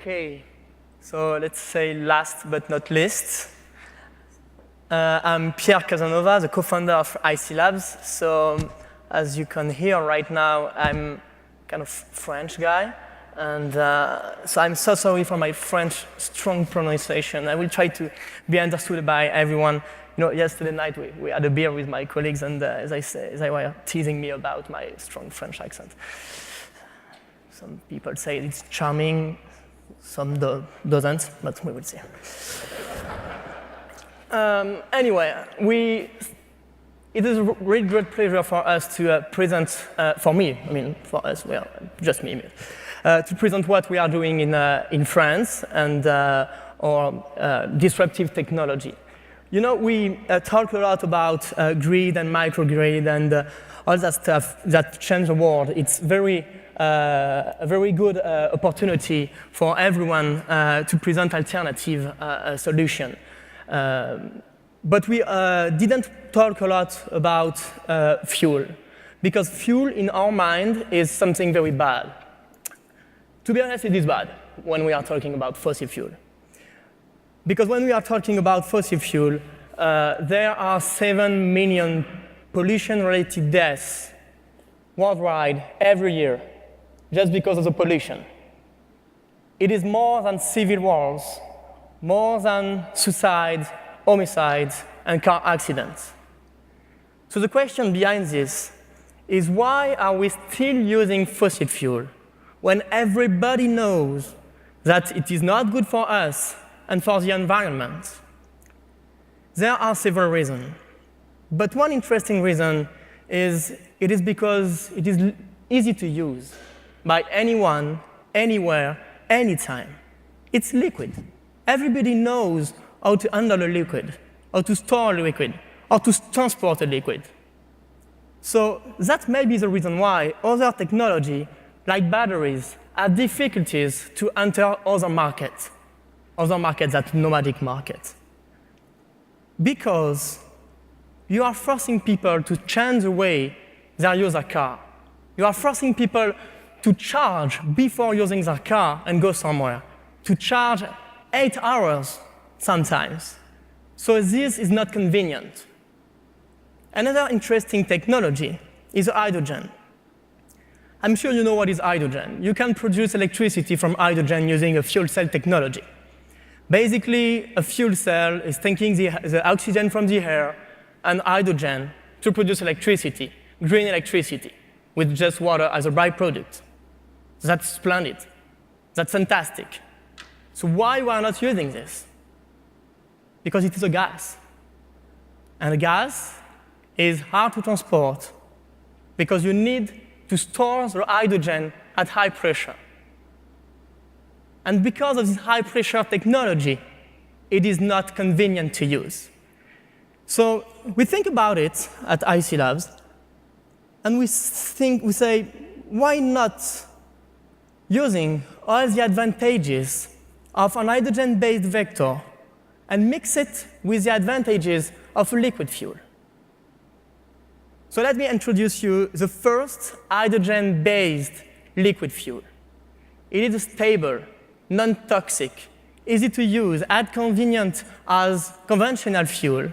Okay, so let's say last but not least. I'm Pierre Casanova, the co-founder of HySiLabs. So as you can hear right now, I'm kind of French guy. And so I'm so sorry for my French strong pronunciation. I will try to be understood by everyone. You know, yesterday night we had a beer with my colleagues, and they were teasing me about my strong French accent. Some people say it's charming, some doesn't, but we will see. Anyway, it is a really great pleasure for us to present, for me, I mean, for us, well, just me, to present what we are doing in France and our disruptive technology. You know, we talk a lot about grid and microgrid and all that stuff that change the world. It's a very good opportunity for everyone to present alternative solution. But we didn't talk a lot about fuel, because fuel in our mind is something very bad. To be honest, it is bad when we are talking about fossil fuel. Because when we are talking about fossil fuel, there are 7 million pollution-related deaths worldwide every year, just because of the pollution. It is more than civil wars, more than suicides, homicides, and car accidents. So the question behind this is, why are we still using fossil fuel when everybody knows that it is not good for us and for the environment? There are several reasons. But one interesting reason is it is because it is easy to use by anyone, anywhere, anytime. It's liquid. Everybody knows how to handle a liquid, how to store a liquid, how to transport a liquid. So that may be the reason why other technology, like batteries, have difficulties to enter other markets that nomadic markets. Because you are forcing people to change the way they use a car. You are forcing people to charge before using their car and go somewhere, to charge 8 hours sometimes. So this is not convenient. Another interesting technology is hydrogen. I'm sure you know what is hydrogen. You can produce electricity from hydrogen using a fuel cell technology. Basically, a fuel cell is taking the oxygen from the air and hydrogen to produce electricity, green electricity, with just water as a byproduct. That's splendid. That's fantastic. So why we are not using this? Because it is a gas. And a gas is hard to transport because you need to store the hydrogen at high pressure. And because of this high pressure technology, it is not convenient to use. So we think about it at HySiLabs, and we say, why not using all the advantages of an hydrogen-based vector and mix it with the advantages of a liquid fuel? So let me introduce you the first hydrogen-based liquid fuel. It is stable, non-toxic, easy to use, as convenient as conventional fuel,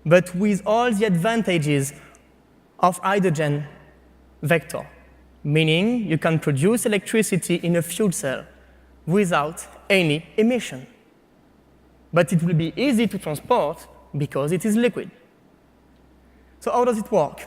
but with all the advantages of hydrogen vector, meaning you can produce electricity in a fuel cell without any emission. But it will be easy to transport because it is liquid. So how does it work?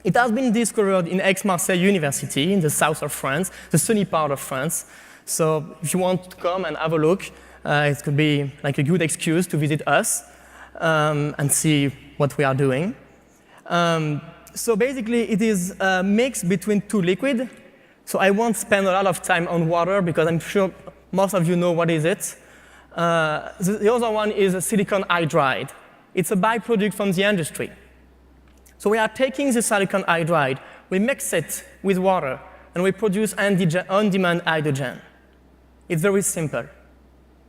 It has been discovered in Aix-Marseille University in the south of France, the sunny part of France. So if you want to come and have a look, it could be like a good excuse to visit us and see what we are doing. So basically, it is a mix between two liquids. So I won't spend a lot of time on water because I'm sure most of you know what is it. The other one is a silicon hydride. It's a byproduct from the industry. So we are taking the silicon hydride, we mix it with water, and we produce on-demand hydrogen. It's very simple.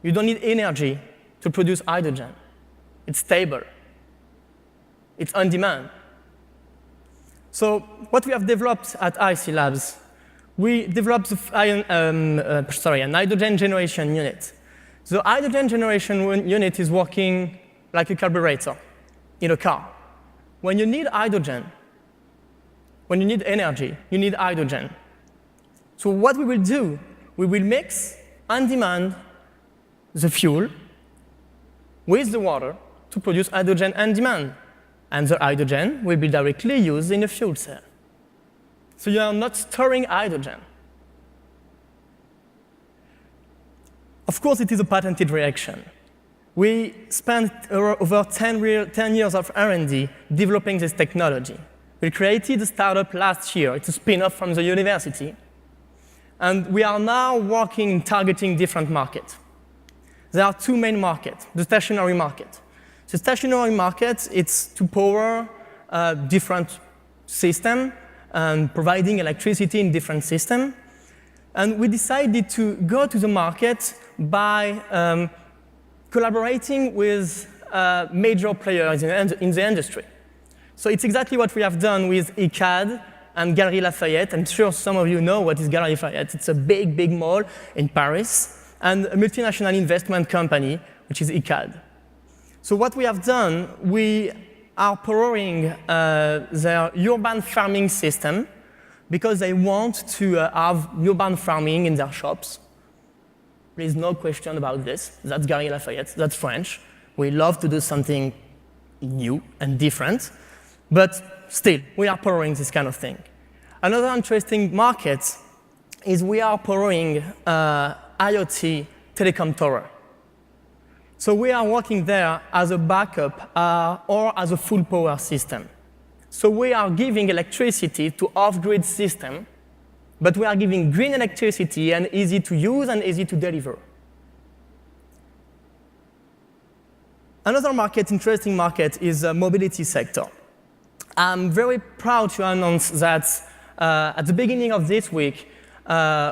You don't need energy to produce hydrogen. It's stable. It's on demand. So what we have developed at HySiLabs, we developed an hydrogen generation unit. The hydrogen generation unit is working like a carburetor in a car. When you need hydrogen, when you need energy, you need hydrogen. So what we will do, we will mix on demand the fuel with the water to produce hydrogen on demand. And the hydrogen will be directly used in a fuel cell. So you are not storing hydrogen. Of course, it is a patented reaction. We spent over 10 years of R&D developing this technology. We created a startup last year. It's a spin-off from the university. And we are now working in targeting different markets. There are two main markets, the stationary market. The stationary market, it's to power different systems and providing electricity in different systems. And we decided to go to the market by collaborating with major players in the industry. So it's exactly what we have done with ICAD and Galeries Lafayette. I'm sure some of you know what is Galeries Lafayette. It's a big, big mall in Paris, and a multinational investment company, which is ICAD. So what we have done, we are powering their urban farming system because they want to have urban farming in their shops. There's no question about this. That's Galeries Lafayette. That's French. We love to do something new and different. But still, we are powering this kind of thing. Another interesting market is we are powering IoT telecom tower. So we are working there as a backup or as a full power system. So we are giving electricity to off-grid system, but we are giving green electricity and easy to use and easy to deliver. Another market, interesting market, is the mobility sector. I'm very proud to announce that at the beginning of this week,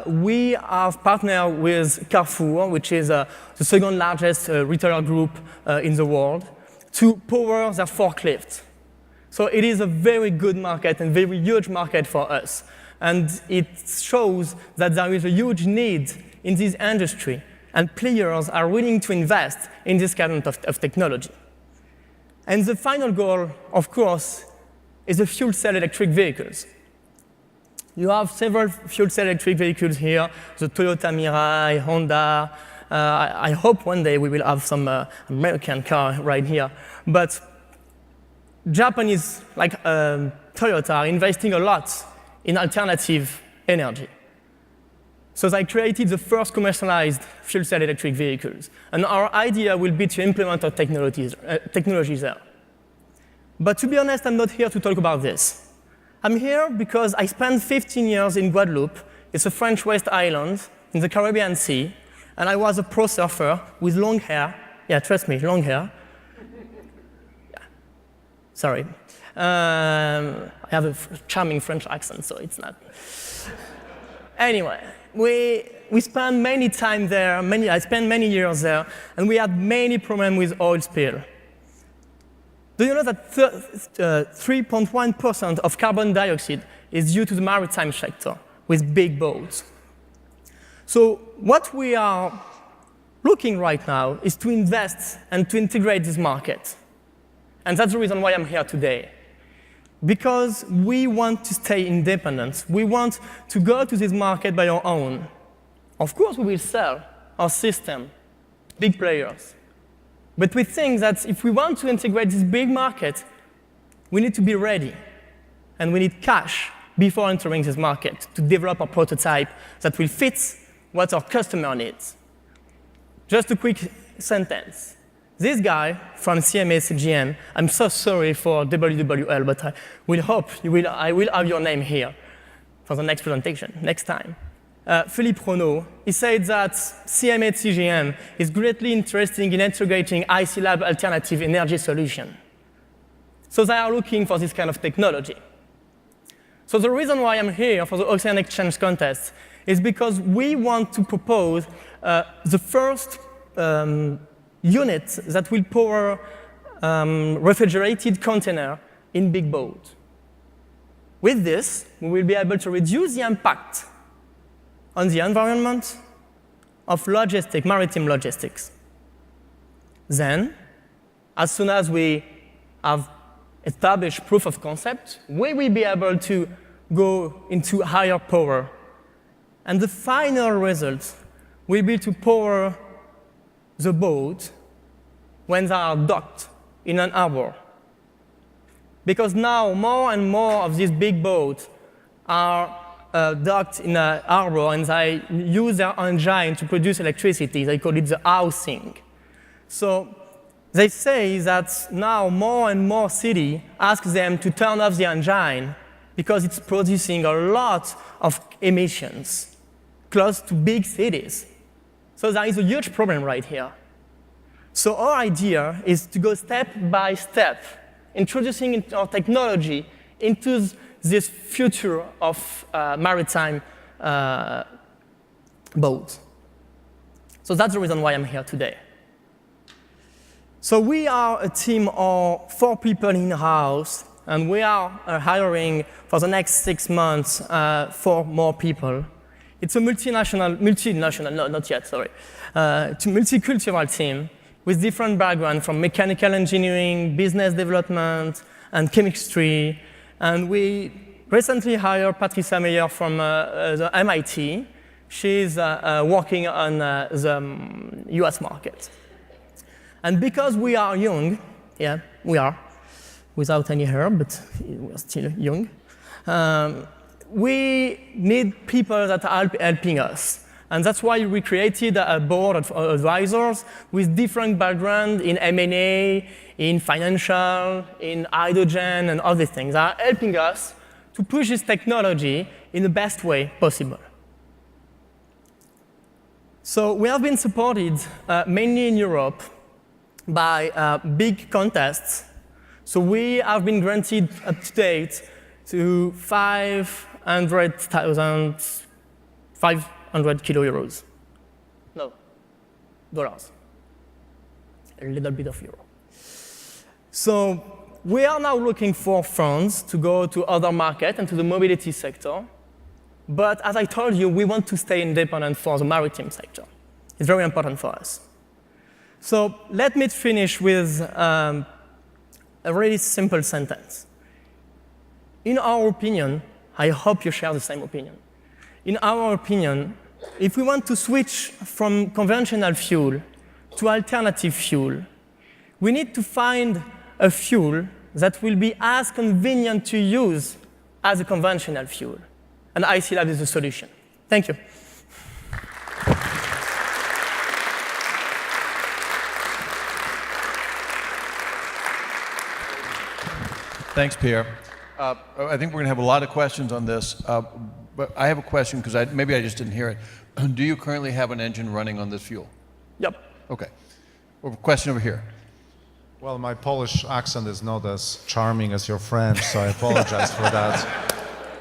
we have partnered with Carrefour, which is the second largest retailer group in the world, to power their forklift. So it is a very good market and very huge market for us. And it shows that there is a huge need in this industry, and players are willing to invest in this kind of technology. And the final goal, of course, is the fuel cell electric vehicles. You have several fuel cell electric vehicles here, the Toyota Mirai, Honda. I hope one day we will have some American car right here. But Japanese, like Toyota, are investing a lot in alternative energy. So they created the first commercialized fuel cell electric vehicles. And our idea will be to implement our technologies there. But to be honest, I'm not here to talk about this. I'm here because I spent 15 years in Guadeloupe. It's a French West Island in the Caribbean Sea. And I was a pro surfer with long hair. Yeah, trust me, long hair. Yeah. Sorry. I have a charming French accent, so it's not. Anyway, we spent many time there. I spent many years there, and we had many problems with oil spill. Do you know that 3.1% of carbon dioxide is due to the maritime sector with big boats? So what we are looking right now is to invest and to integrate this market. And that's the reason why I'm here today. Because we want to stay independent. We want to go to this market by our own. Of course, we will sell our system, big players. But we think that if we want to integrate this big market, we need to be ready. And we need cash before entering this market to develop a prototype that will fit what our customer needs. Just a quick sentence. This guy from CMA CGM, I'm so sorry for WWL, but I will have your name here for the next presentation, next time. Philippe Renaud, he said that CMA CGM is greatly interested in integrating HySiLabs alternative energy solution. So they are looking for this kind of technology. So the reason why I'm here for the Ocean Exchange contest is because we want to propose the first unit that will power refrigerated container in big boat. With this, we will be able to reduce the impact on the environment of maritime logistics. Then, as soon as we have established proof of concept, we will be able to go into higher power. And the final result will be to power the boat when they are docked in an harbor. Because now more and more of these big boats are docked in a harbor, and they use their engine to produce electricity. They call it the housing. So they say that now more and more cities ask them to turn off the engine because it's producing a lot of emissions close to big cities. So there is a huge problem right here. So our idea is to go step by step, introducing our technology into this future of maritime boats. So that's the reason why I'm here today. So we are a team of 4 people in-house, and we are hiring for the next 6 months 4 more people. It's a multinational, no, not yet, sorry. It's a multicultural team with different backgrounds from mechanical engineering, business development, and chemistry. And we recently hired Patricia Meyer from the MIT. She's working on the US market. And because we are young, yeah, we are, without any hair, but we're still young, we need people that are helping us. And that's why we created a board of advisors with different backgrounds in M&A, in financial, in hydrogen, and other things that are helping us to push this technology in the best way possible. So we have been supported mainly in Europe by big contests. So we have been granted up to date to 500 kilo euros. No, dollars. A little bit of euro. So we are now looking for funds to go to other markets and to the mobility sector. But as I told you, we want to stay independent for the maritime sector. It's very important for us. So let me finish with a really simple sentence. In our opinion, I hope you share the same opinion. In our opinion, if we want to switch from conventional fuel to alternative fuel, we need to find a fuel that will be as convenient to use as a conventional fuel. And HySiLabs is the solution. Thank you. Thanks, Pierre. I think we're going to have a lot of questions on this, but I have a question because maybe I just didn't hear it. Do you currently have an engine running on this fuel? Yep. Okay. Well, question over here. Well, my Polish accent is not as charming as your French, so I apologize for that.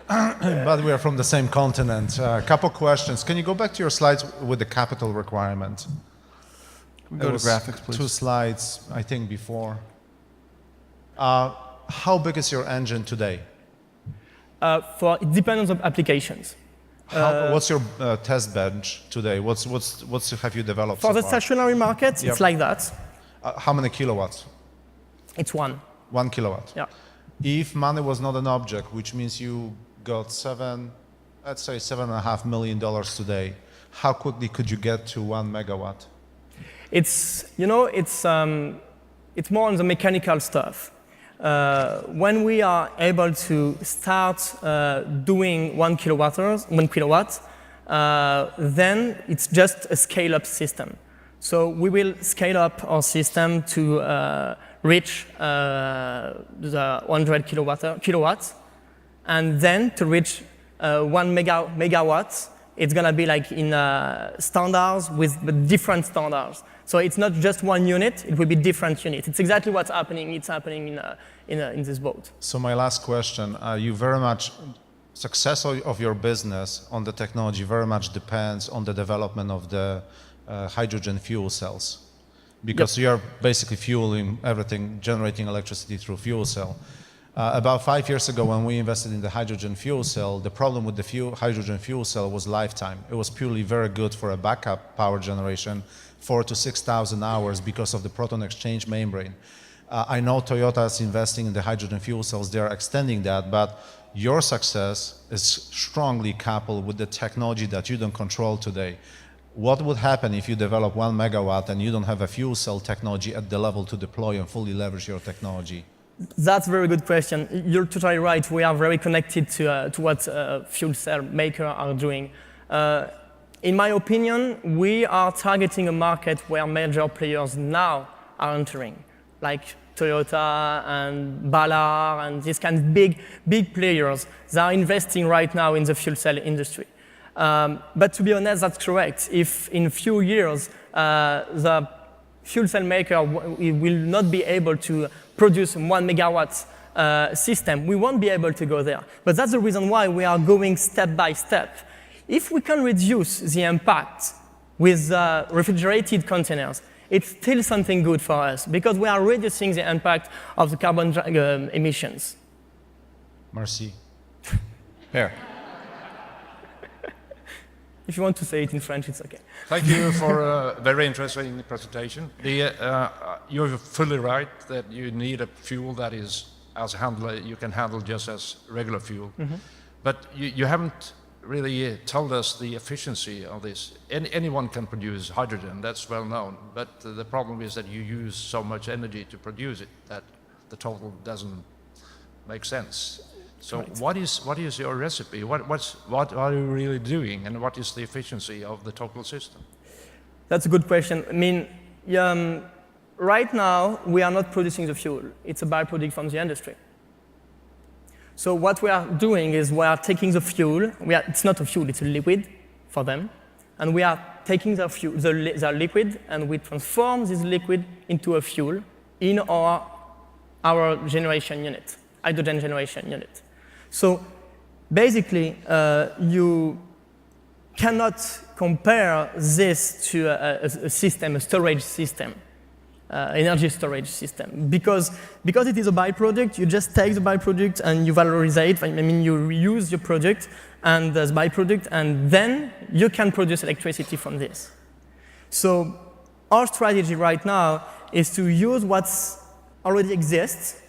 But we are from the same continent. A couple questions. Can you go back to your slides with the capital requirement? Can we go to graphics, please? 2 slides, I think, before. How big is your engine today? It depends on applications. What's your test bench today? What's have you developed For so the far? stationary market, Yep. it's like that. How many kilowatts? It's 1. 1 kilowatt. Yeah. If money was not an object, which means you got let's say $7.5 million today, how quickly could you get to 1 megawatt? It's more on the mechanical stuff. When we are able to start doing 1 kilowatt, then it's just a scale-up system. So we will scale up our system to reach the 100 kilowatts, and then to reach 1 megawatts, it's going to be like in standards with different standards. So it's not just one unit, it will be different units. It's exactly what's happening. It's happening in this boat. So my last question, you very much, success of your business on the technology very much depends on the development of the hydrogen fuel cells. Because Yep. you're basically fueling everything, generating electricity through fuel cell. About 5 years ago, when we invested in the hydrogen fuel cell, the problem with the hydrogen fuel cell was lifetime. It was purely very good for a backup power generation, 4,000 to 6,000 hours because of the proton exchange membrane. I know Toyota is investing in the hydrogen fuel cells. They are extending that, but your success is strongly coupled with the technology that you don't control today. What would happen if you develop 1 megawatt and you don't have a fuel cell technology at the level to deploy and fully leverage your technology? That's a very good question. You're totally right. We are very connected to what fuel cell makers are doing. In my opinion, we are targeting a market where major players now are entering, like Toyota and Ballard and these kind of big players that are investing right now in the fuel cell industry. But to be honest, that's correct. If in a few years the fuel cell maker will not be able to produce 1 megawatt system, we won't be able to go there. But that's the reason why we are going step by step. If we can reduce the impact with refrigerated containers, it's still something good for us because we are reducing the impact of the carbon emissions. Merci. Here. If you want to say it in French, it's okay. Thank you for a very interesting presentation. You're fully right that you need a fuel that is you can handle just as regular fuel. Mm-hmm. But you haven't really told us the efficiency of this. Anyone can produce hydrogen, that's well known. But the problem is that you use so much energy to produce it that the total doesn't make sense. So right. What is your recipe? What are you really doing, and what is the efficiency of the total system? That's a good question. I mean, right now we are not producing the fuel. It's a byproduct from the industry. So what we are doing is we are taking the fuel. It's not a fuel; it's a liquid for them, and we are taking the liquid, and we transform this liquid into a fuel in our generation unit, hydrogen generation unit. So basically, you cannot compare this to a system, a storage system, energy storage system. Because it is a byproduct, you just take the byproduct and you valorize it. I mean, you reuse your product and the byproduct, and then you can produce electricity from this. So our strategy right now is to use what already exists,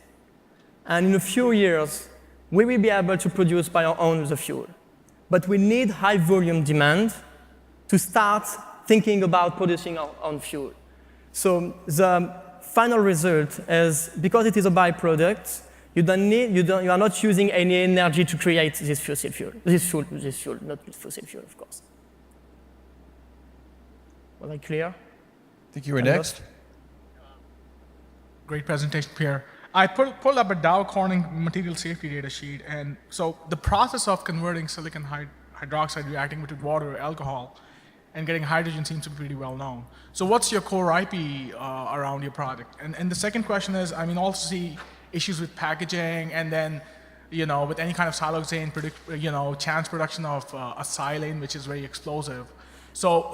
and in a few years, we will be able to produce by our own the fuel. But we need high volume demand to start thinking about producing our own fuel. So the final result is, because it is a byproduct, you are not using any energy to create this fossil fuel. This fuel, not fossil fuel, of course. Was I clear? I think you were next. Great presentation, Pierre. I pulled up a Dow Corning material safety data sheet, and so the process of converting silicon hydroxide reacting with water or alcohol and getting hydrogen seems to be pretty well known. So what's your core IP around your product? And the second question is, I mean, also see issues with packaging, and then, with any kind of siloxane, chance production of a silane, which is very explosive. So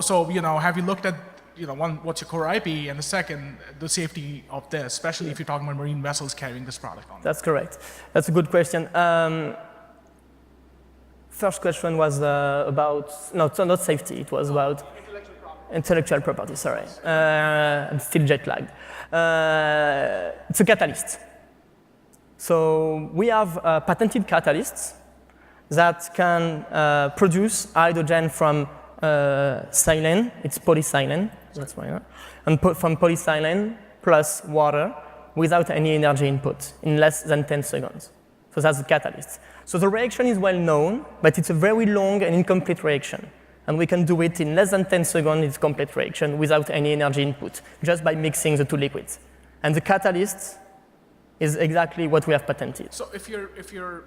have you looked at, one, what's your core IP, and the second, the safety of this, especially if you're talking about marine vessels carrying this product on? That's correct. That's a good question. First question was about, not safety, it was about intellectual property, sorry. I'm still jet lagged. It's a catalyst. So we have patented catalysts that can produce hydrogen from silane, it's polysilane, that's why, and from polysilane plus water without any energy input in less than 10 seconds. So that's the catalyst. So the reaction is well known, but it's a very long and incomplete reaction. And we can do it in less than 10 seconds, it's a complete reaction without any energy input, just by mixing the two liquids. And the catalyst is exactly what we have patented. So if you're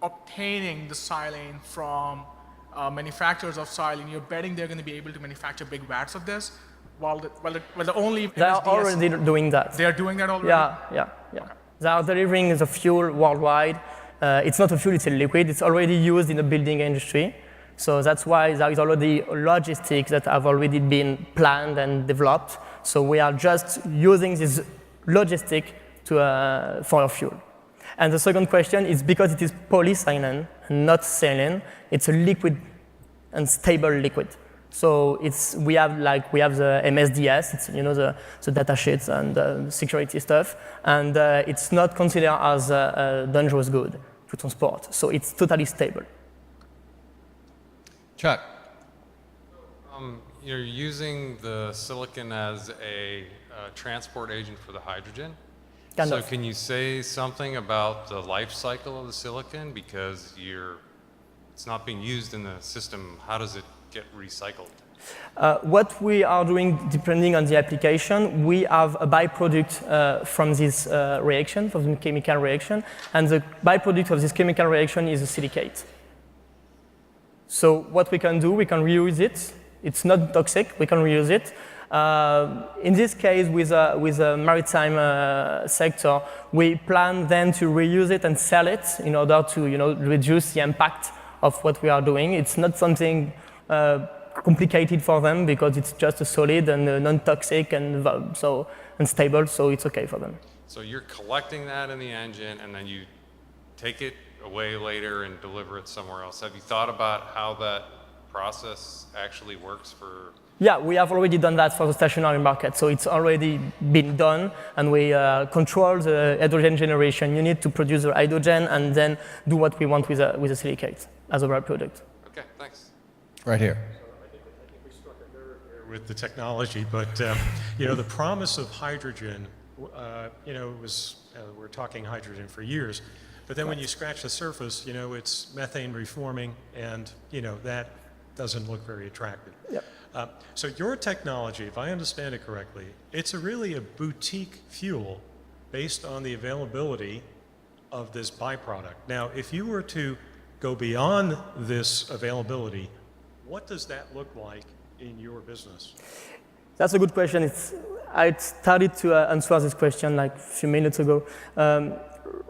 obtaining the silane from manufacturers of silane, you're betting they're going to be able to manufacture big vats of this, while the only they are already doing that. They are doing that already? Yeah. Okay. They are delivering the fuel worldwide. It's not a fuel, it's a liquid. It's already used in the building industry. So that's why there is already logistics that have already been planned and developed. So we are just using this logistic for our fuel. And the second question is because it is polystyrene and not saline, it's a liquid and stable liquid. So we have the MSDS, it's the data sheets and security stuff, and it's not considered as a dangerous good to transport. So it's totally stable. Chuck. You're using the silicon as a transport agent for the hydrogen. Kind of. Can you say something about the life cycle of the silicon? Because it's not being used in the system. How does it get recycled? What we are doing, depending on the application, we have a byproduct from this reaction, from the chemical reaction, and the byproduct of this chemical reaction is a silicate. So what we can do, we can reuse it. It's not toxic, we can reuse it. In this case, with the maritime sector, we plan then to reuse it and sell it in order to reduce the impact of what we are doing. It's not something complicated for them because it's just a solid and non-toxic and stable, so it's okay for them. So you're collecting that in the engine and then you take it away later and deliver it somewhere else. Have you thought about how that process actually works for? Yeah, we have already done that for the stationary market. So it's already been done, and we control the hydrogen generation unit to produce the hydrogen and then do what we want with the silicate as a byproduct. Okay, thanks. Right here. I think we struck a nerve here with the technology, but the promise of hydrogen, was we're talking hydrogen for years, but then when you scratch the surface, it's methane reforming, and that doesn't look very attractive. Yep. So your technology, if I understand it correctly, it's really a boutique fuel based on the availability of this byproduct. Now, if you were to go beyond this availability, what does that look like in your business? That's a good question. I started to answer this question like a few minutes ago.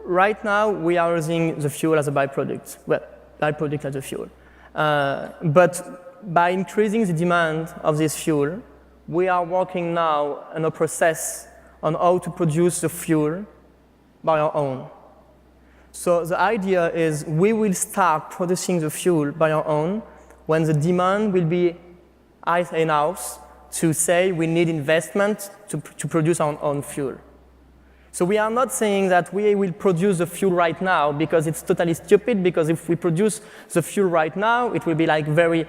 Right now, we are using the fuel as a byproduct. Well, byproduct as a fuel. But by increasing the demand of this fuel, we are working now on a process on how to produce the fuel by our own. So the idea is we will start producing the fuel by our own when the demand will be high enough to say we need investment to produce our own fuel. So we are not saying that we will produce the fuel right now because it's totally stupid, because if we produce the fuel right now, it will be very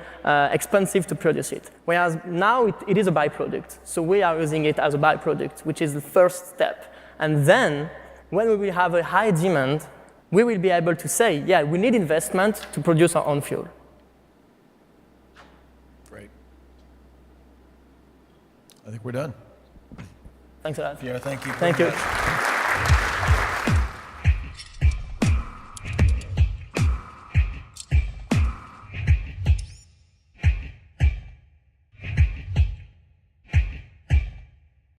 expensive to produce it. Whereas now it is a byproduct. So we are using it as a byproduct, which is the first step. And then when we will have a high demand, we will be able to say, yeah, we need investment to produce our own fuel. Great. I think we're done. Thanks a lot. Pierre, thank you. Thank you.